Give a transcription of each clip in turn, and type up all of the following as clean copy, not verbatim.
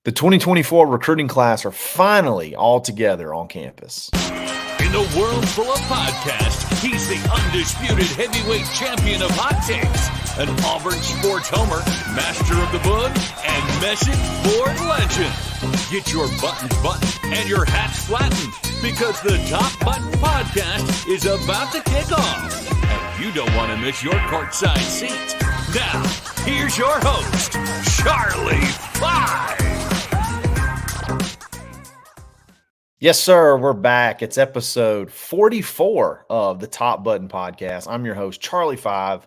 The 2024 recruiting class are finally all together on campus. In a world full of podcasts, he's the undisputed heavyweight champion of hot takes, an Auburn sports homer, master of the book, and message board legend. Get your buttons buttoned and your hats flattened because the Top Button Podcast is about to kick off. And you don't want to miss your courtside seat. Now, here's your host, Charlie Five. Yes, sir. We're back. It's episode 44 of the Top Button Podcast. I'm your host, Charlie Five,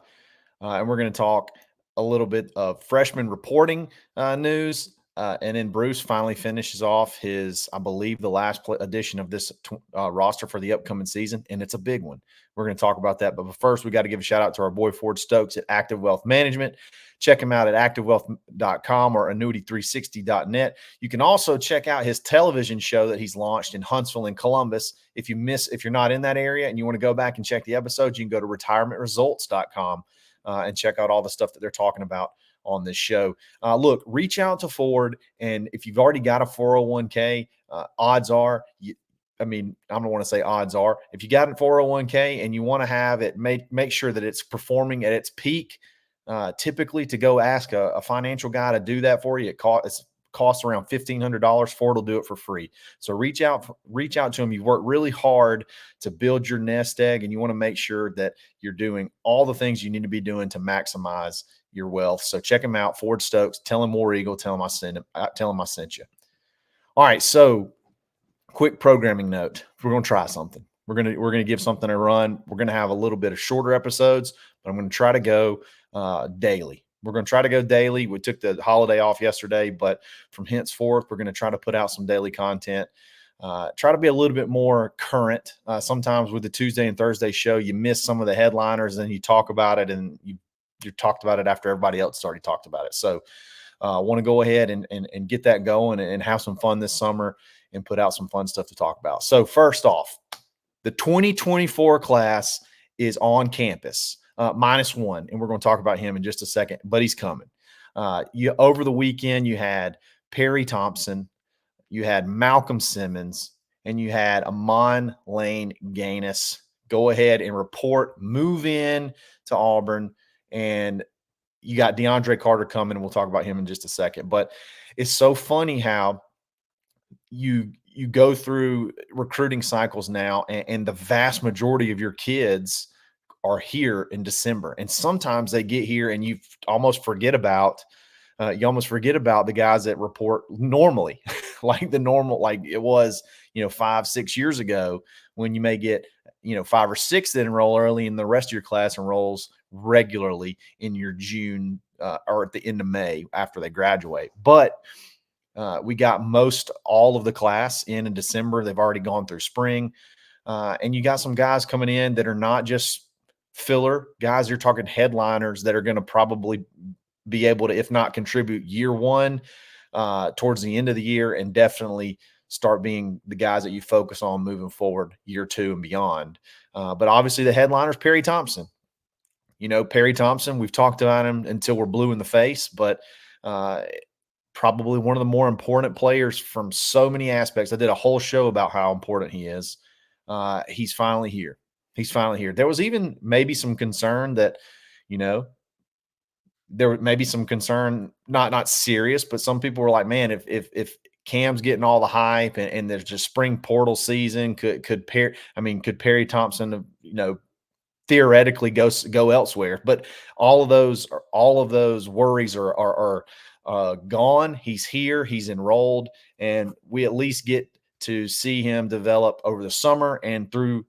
and we're going to talk a little bit of freshman reporting news. And then Bruce finally finishes off his, I believe, the last edition of this roster for the upcoming season, and it's a big one. We're going to talk about that. But first, we got to give a shout out to our boy Ford Stokes at Active Wealth Management. Check him out at activewealth.com or annuity360.net. You can also check out his television show that he's launched in Huntsville and Columbus. If you're not in that area and you want to go back and check the episodes, you can go to retirementresults.com and check out all the stuff that they're talking about on this show. Look, reach out to Ford, and if you've already got a 401k, odds are, I don't want to say odds are, if you got a 401k and you want to have it, make sure that it's performing at its peak. Typically, to go ask a financial guy to do that for you, it costs around $1,500. Ford will do it for free. So reach out to him. You've worked really hard to build your nest egg, and you want to make sure that you're doing all the things you need to be doing to maximize your wealth. So check him out, Ford Stokes. Tell him War Eagle. Tell him I sent you. All right. So quick programming note. We're going to try something. We're going to give something a run. We're going to have a little bit of shorter episodes, but I'm going to try to go daily. We're going to try to go daily. We took the holiday off yesterday, but from henceforth, we're going to try to put out some daily content. Try to be a little bit more current. Sometimes with the Tuesday and Thursday show, you miss some of the headliners, and you talk about it, and you talked about it after everybody else already talked about it. So I want to go ahead and get that going and have some fun this summer and put out some fun stuff to talk about. So first off, the 2024 class is on campus, -1, and we're going to talk about him in just a second, but he's coming. Over the weekend, you had Perry Thompson, you had Malcolm Simmons, and you had Amon Lane-Ganus go ahead and move in to Auburn. And you got DeAndre Carter coming, and we'll talk about him in just a second. But it's so funny how you go through recruiting cycles now, and the vast majority of your kids are here in December. And sometimes they get here and you almost forget about the guys that report normally, like it was, 5-6 years ago, when you may get, 5 or 6 that enroll early, and the rest of your class enrolls regularly in your June or at the end of May after they graduate. But we got all of the class in December. They've already gone through spring. And you got some guys coming in that are not just filler guys. You're talking headliners that are going to probably be able to, if not contribute year one, towards the end of the year, and definitely start being the guys that you focus on moving forward year 2 and beyond. But obviously the headliner is Perry Thompson. Perry Thompson, we've talked about him until we're blue in the face, but probably one of the more important players from so many aspects. I did a whole show about how important he is. He's finally here. There was even maybe some concern that, there may be some concern, not serious, but some people were like, man, if Cam's getting all the hype and there's just spring portal season, could Perry Thompson, theoretically go elsewhere? But all of those worries are gone. He's here, he's enrolled, and we at least get to see him develop over the summer and through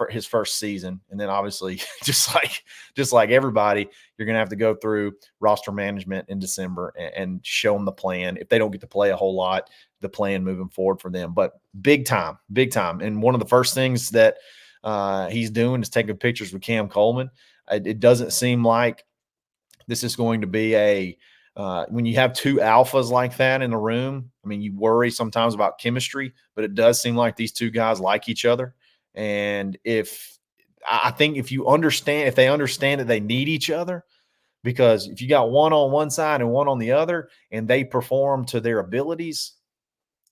his first season. And then obviously, just like everybody, you're going to have to go through roster management in December and show them the plan. If they don't get to play a whole lot, the plan moving forward for them. But big time. And one of the first things that he's doing is taking pictures with Cam Coleman. It doesn't seem like this is going to be when you have two alphas like that in the room. You worry sometimes about chemistry, but it does seem like these two guys like each other. And if they understand that they need each other, because if you got one on one side and one on the other, and they perform to their abilities,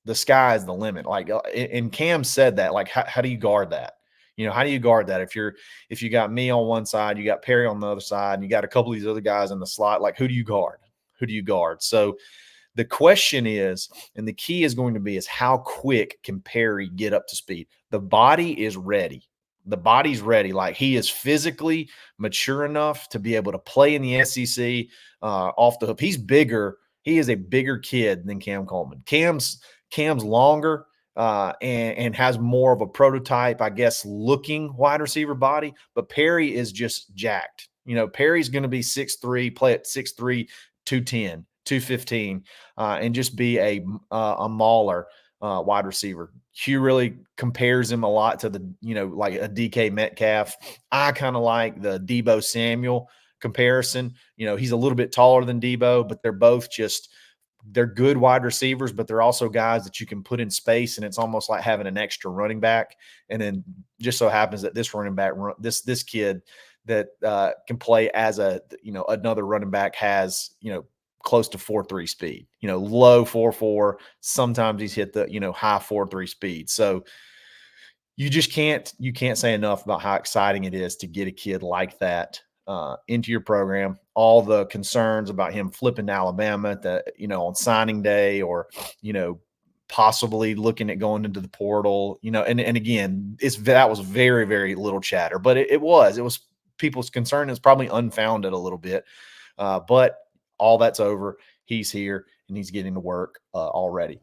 the sky is the limit. Like, and Cam said that, like, how do you guard that? How do you guard that? If you got me on one side, you got Perry on the other side, and you got a couple of these other guys in the slot, like, who do you guard? Who do you guard? So the question is, and the key is going to be, is how quick can Perry get up to speed? The body is ready. The body's ready. Like, he is physically mature enough to be able to play in the SEC off the hook. He's bigger. He is a bigger kid than Cam Coleman. Cam's longer and has more of a prototype, I guess, looking wide receiver body. But Perry is just jacked. Perry's going to be 6'3", play at 6'3", 210, 215, and just be a mauler wide receiver. Hugh really compares him a lot to like a DK Metcalf. I kind of like the Debo Samuel comparison. He's a little bit taller than Debo, but they're both they're good wide receivers, but they're also guys that you can put in space, and it's almost like having an extra running back. And then just so happens that this running back, this kid that can play as another running back has, close to 4.3 speed, low 4.4. Sometimes he's hit the, high 4.3 speed. So you can't say enough about how exciting it is to get a kid like that into your program. All the concerns about him flipping to Alabama on signing day, or, possibly looking at going into the portal, and again, that was very, very little chatter, but it was people's concern is probably unfounded a little bit. But all that's over. He's here and he's getting to work already.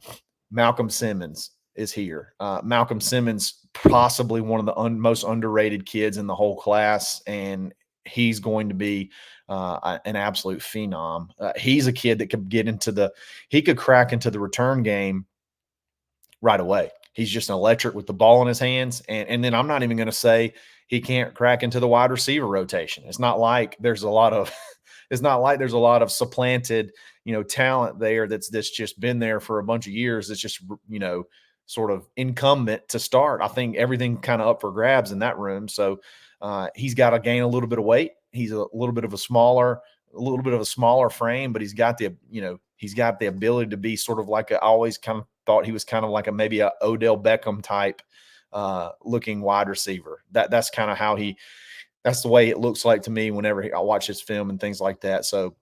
Malcolm Simmons is here. Malcolm Simmons, possibly one of the most underrated kids in the whole class, and he's going to be an absolute phenom. He's a kid that could crack into the return game right away. He's just an electric with the ball in his hands. And then I'm not even going to say he can't crack into the wide receiver rotation. It's not like there's a lot of supplanted, talent there that's just been there for a bunch of years. It's just, sort of incumbent to start. I think everything kind of up for grabs in that room. So he's got to gain a little bit of weight. He's a little bit of a smaller frame, but he's got the ability to be sort of like I always kind of thought he was kind of like maybe a Odell Beckham type looking wide receiver. That's kind of that's the way it looks like to me whenever I watch his film and things like that. So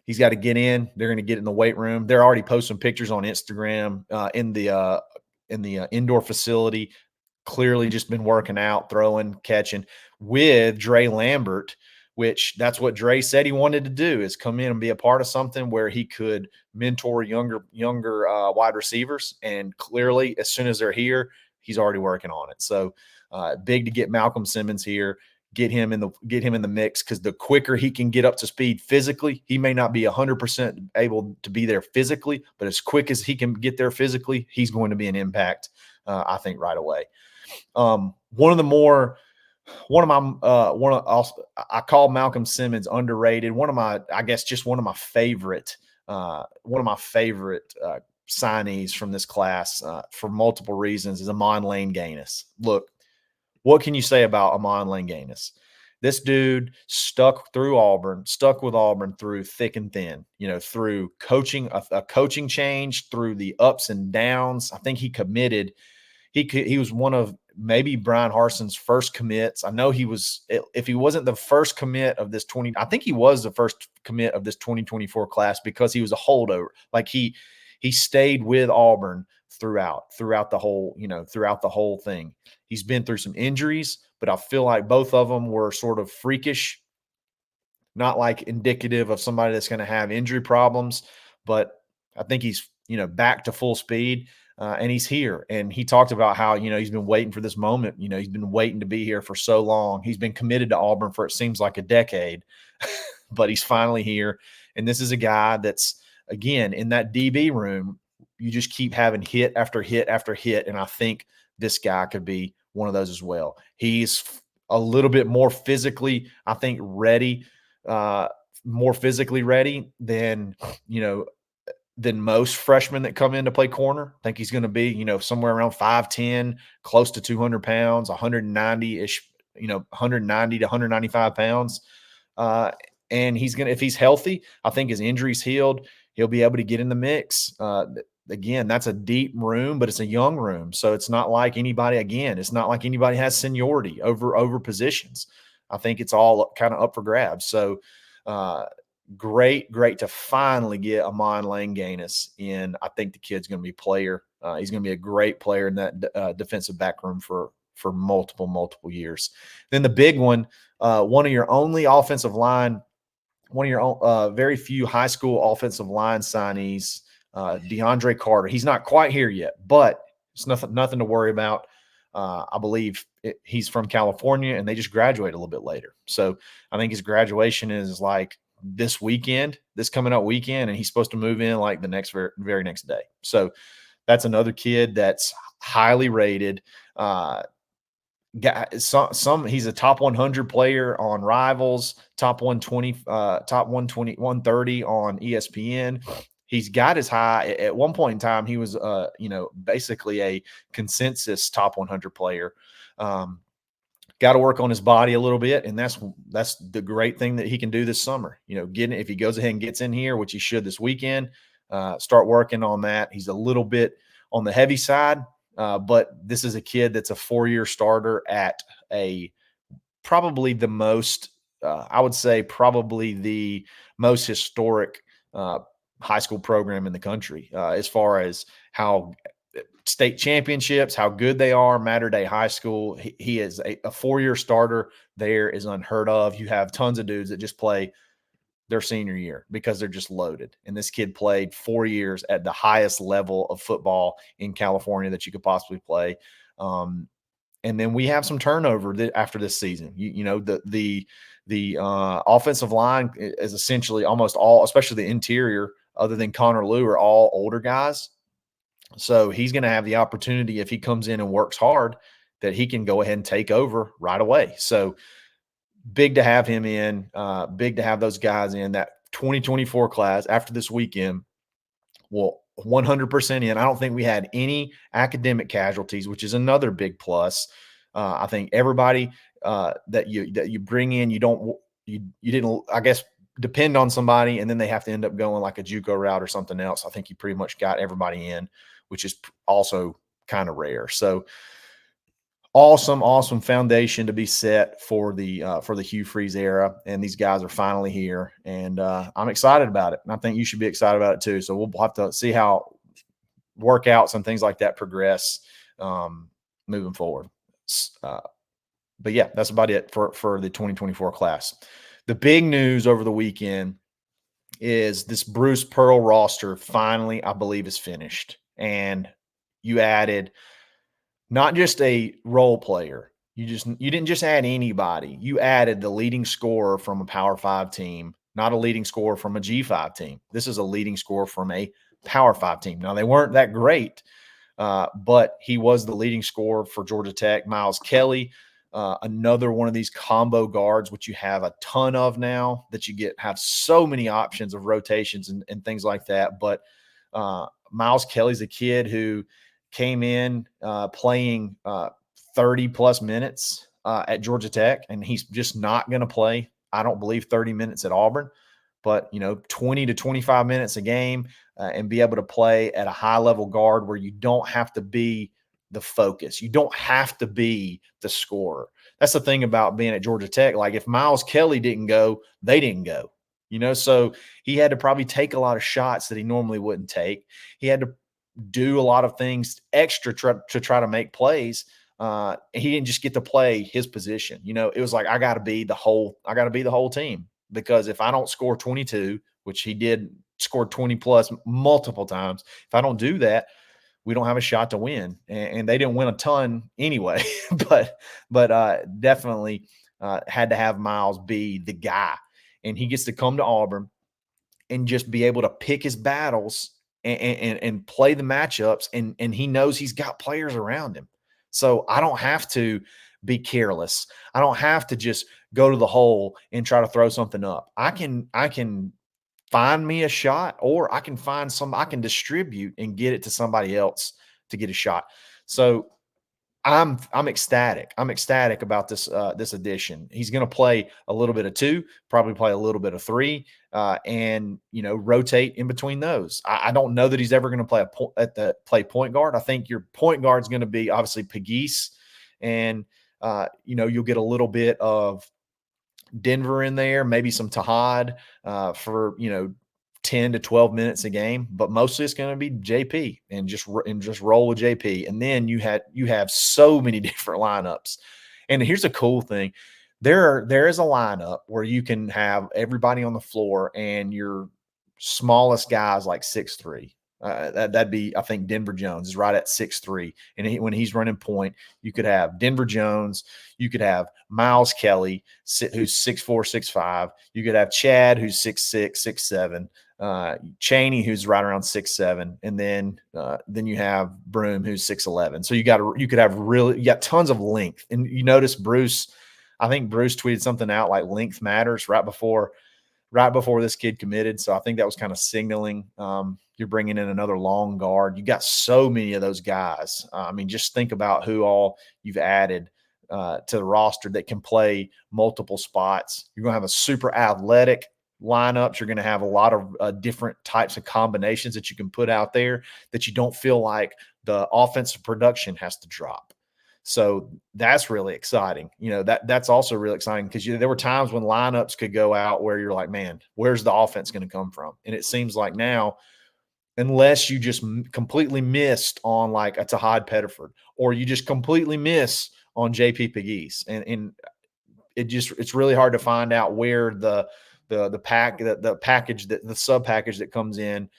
he's got to get in. They're going to get in the weight room. They're already posting pictures on Instagram in the indoor facility. Clearly just been working out, throwing, catching with Dre Lambert, which that's what Dre said he wanted to do, is come in and be a part of something where he could mentor younger wide receivers. And clearly, as soon as they're here, he's already working on it. So big to get Malcolm Simmons here, get him in the mix, because the quicker he can get up to speed physically, he may not be 100% able to be there physically, but as quick as he can get there physically, he's going to be an impact, I think, right away. I call Malcolm Simmons underrated. One of my favorite signees from this class for multiple reasons is Amon Lane-Ganus. Look, what can you say about Amon Lane-Ganus? This dude stuck with Auburn through thick and thin, through coaching, a coaching change, through the ups and downs. I think he committed. He was one of maybe Brian Harson's first commits. I know if he wasn't the first commit of this I think he was the first commit of this 2024 class, because he was a holdover. Like he stayed with Auburn throughout the whole thing. He's been through some injuries, but I feel like both of them were sort of freakish, not like indicative of somebody that's going to have injury problems, but I think he's, back to full speed. And he's here. And he talked about how, he's been waiting for this moment. He's been waiting to be here for so long. He's been committed to Auburn for, it seems like, a decade, but he's finally here. And this is a guy that's, again, in that DB room, you just keep having hit after hit after hit. And I think this guy could be one of those as well. He's a little bit more physically, I think, ready, than most freshmen that come in to play corner. I think he's going to be, somewhere around 5'10", close to 200 pounds, 190-ish, 190 to 195 pounds. And if he's healthy, I think his injury's healed, he'll be able to get in the mix. Again, that's a deep room, but it's a young room. So it's not like anybody has seniority over positions. I think it's all kind of up for grabs. So great to finally get Amon Lane-Ganus in. I think the kid's going to be a player. He's going to be a great player in that defensive back room for multiple years. Then the big one, one of your very few high school offensive line signees, DeAndre Carter. He's not quite here yet, but it's nothing to worry about. I believe he's from California, and they just graduate a little bit later. So I think his graduation is like this coming up weekend, and he's supposed to move in like the very next day. So that's another kid that's highly rated. He's a top 100 player on Rivals, top 120, top 120, 130 on ESPN. He's got as high at one point in time. He was, basically a consensus top 100 player. Got to work on his body a little bit, and that's the great thing that he can do this summer. If he goes ahead and gets in here, which he should this weekend, start working on that. He's a little bit on the heavy side. But this is a kid that's a 4-year starter at probably the most historic high school program in the country, as far as how state championships, how good they are. Mater Dei High School, he is a 4-year starter there is unheard of. You have tons of dudes that just play their senior year because they're just loaded. And this kid played 4 years at the highest level of football in California that you could possibly play. And then we have some turnover after this season. The offensive line is essentially almost all, especially the interior, other than Connor Liu, are all older guys. So he's going to have the opportunity, if he comes in and works hard, that he can go ahead and take over right away. So big to have him in, big to have those guys in. That 2024 class after this weekend will 100% in. I don't think we had any academic casualties, which is another big plus. I think everybody that you bring in, you didn't, I guess, depend on somebody and then they have to end up going like a JUCO route or something else. I think you pretty much got everybody in, which is also kind of rare. So awesome foundation to be set for the Hugh Freeze era, and these guys are finally here, and I'm excited about it, and I think you should be excited about it too. So we'll have to see how workouts and things like that progress moving forward. But yeah, that's about it for the 2024 class. The big news over the weekend is this Bruce Pearl roster finally, I believe, is finished, and you added not just a role player. You didn't just add anybody. You added the leading scorer from a Power 5 team, not a leading scorer from a G5 team. This is a leading scorer from a Power 5 team. Now, they weren't that great, but he was the leading scorer for Georgia Tech. Miles Kelly, another one of these combo guards, which you have a ton of now, that you have so many options of rotations and things like that. But Miles Kelly's a kid who came in playing 30-plus minutes at Georgia Tech, and he's just not going to play, I don't believe, 30 minutes at Auburn, but 20 to 25 minutes a game and be able to play at a high-level guard where you don't have to be the focus. You don't have to be the scorer. That's the thing about being at Georgia Tech. Like, if Miles Kelly didn't go, they didn't go. So he had to probably take a lot of shots that he normally wouldn't take. He had to do a lot of things extra to try to make plays. He didn't just get to play his position. It was like, I got to be the whole team, because if I don't score 22, which he did, score 20 plus multiple times, if I don't do that, we don't have a shot to win. And they didn't win a ton anyway, but definitely had to have Miles be the guy. And he gets to come to Auburn and just be able to pick his battles and play the matchups, and he knows he's got players around him. So I don't have to be careless. I don't have to just go to the hole and try to throw something up. I can find me a shot, or I can I can distribute and get it to somebody else to get a shot. So I'm ecstatic. I'm ecstatic about this addition. He's going to play a little bit of 2, probably play a little bit of 3, and rotate in between those. I don't know that he's ever going to play point guard. I think your point guard is going to be obviously Pegues, and you'll get a little bit of Denver in there, maybe some Tahad for 10 to 12 minutes a game, but mostly it's going to be JP and just roll with JP. And then you have so many different lineups. And here's a cool thing. There is a lineup where you can have everybody on the floor and your smallest guys like 6'3". That'd be, I think, Denver Jones is right at 6'3". And when he's running point, you could have Denver Jones. You could have Miles Kelly, who's 6'4", 6'5". You could have Chad, who's 6'6", 6'7". Chaney, who's right around 6'7", and then you have Broom, who's 6'11". So you got tons of length. And you notice I think Bruce tweeted something out like length matters right before this kid committed. So I think that was kind of signaling you're bringing in another long guard. You got so many of those guys. Just think about who all you've added to the roster that can play multiple spots. You're going to have a super athletic lineups. You're going to have a lot of different types of combinations that you can put out there that you don't feel like the offensive production has to drop. So that's really exciting. That's also really exciting because there were times when lineups could go out where you're like, man, where's the offense going to come from? And it seems like now, unless you just completely missed on like a Tahad Pettiford, or you just completely miss on JP Pegues, and it's really hard to find out where the package, the sub package that comes in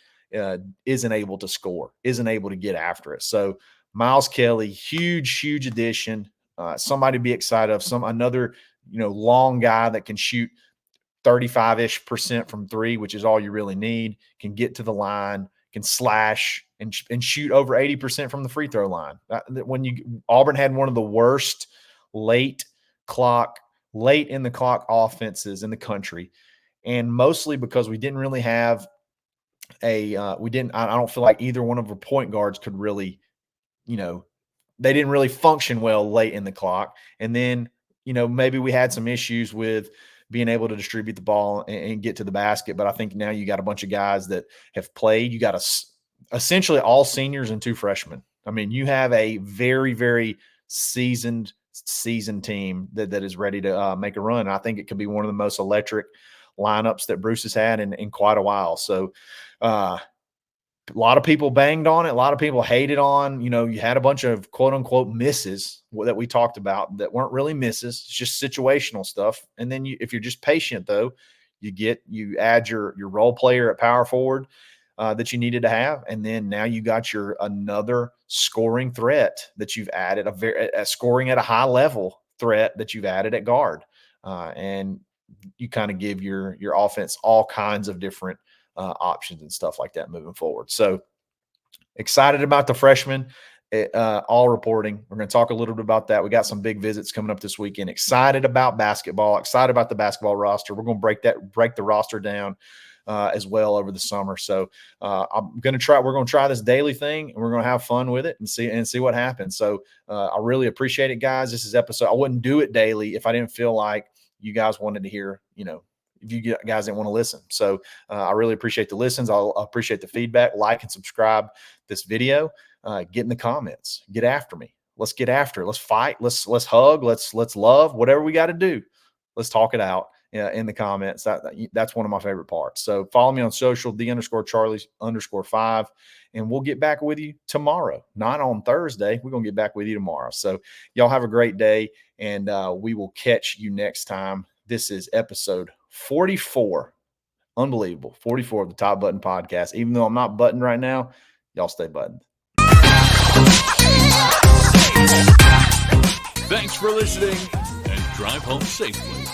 isn't able to score, isn't able to get after it. So Miles Kelly, huge addition. Somebody to be excited of. Another long guy that can shoot 35-ish% from 3, which is all you really need. Can get to the line, can slash and shoot over 80% from the free throw line. Auburn had one of the worst late in the clock offenses in the country. And mostly because we didn't really have I don't feel like either one of our point guards could really, they didn't really function well late in the clock. And then, maybe we had some issues with being able to distribute the ball and get to the basket. But I think now you got a bunch of guys that have played. You got essentially all seniors and 2 freshmen. You have a very, very seasoned team that is ready to make a run. And I think it could be one of the most electric lineups that Bruce has had in quite a while. So a lot of people banged on it. A lot of people hated on, you had a bunch of quote unquote misses that we talked about that weren't really misses. It's just situational stuff. And then if you're just patient though, you add your role player at power forward that you needed to have. And then now you got another scoring threat that you've added, a scoring at a high level threat that you've added at guard. And you kind of give your offense all kinds of different options and stuff like that moving forward. So excited about the freshmen, all reporting. We're going to talk a little bit about that. We got some big visits coming up this weekend. Excited about basketball, excited about the basketball roster. We're going to break the roster down as well over the summer. So we're going to try this daily thing, and we're going to have fun with it and see what happens. So I really appreciate it, guys. This is episode. I wouldn't do it daily if I didn't feel like you guys wanted to hear, if you guys didn't want to listen. So I really appreciate the listens. I'll appreciate the feedback. Like and subscribe this video. Get in the comments. Get after me. Let's get after it. Let's fight. Let's hug. Let's love. Whatever we got to do. Let's talk it out in the comments. That's one of my favorite parts. So follow me on social, _Charlie_5, and we'll get back with you tomorrow. Not on Thursday. We're going to get back with you tomorrow. So y'all have a great day, and we will catch you next time. This is episode 44. Unbelievable. 44 of the Top Button Podcast. Even though I'm not buttoned right now, y'all stay buttoned. Thanks for listening, and drive home safely.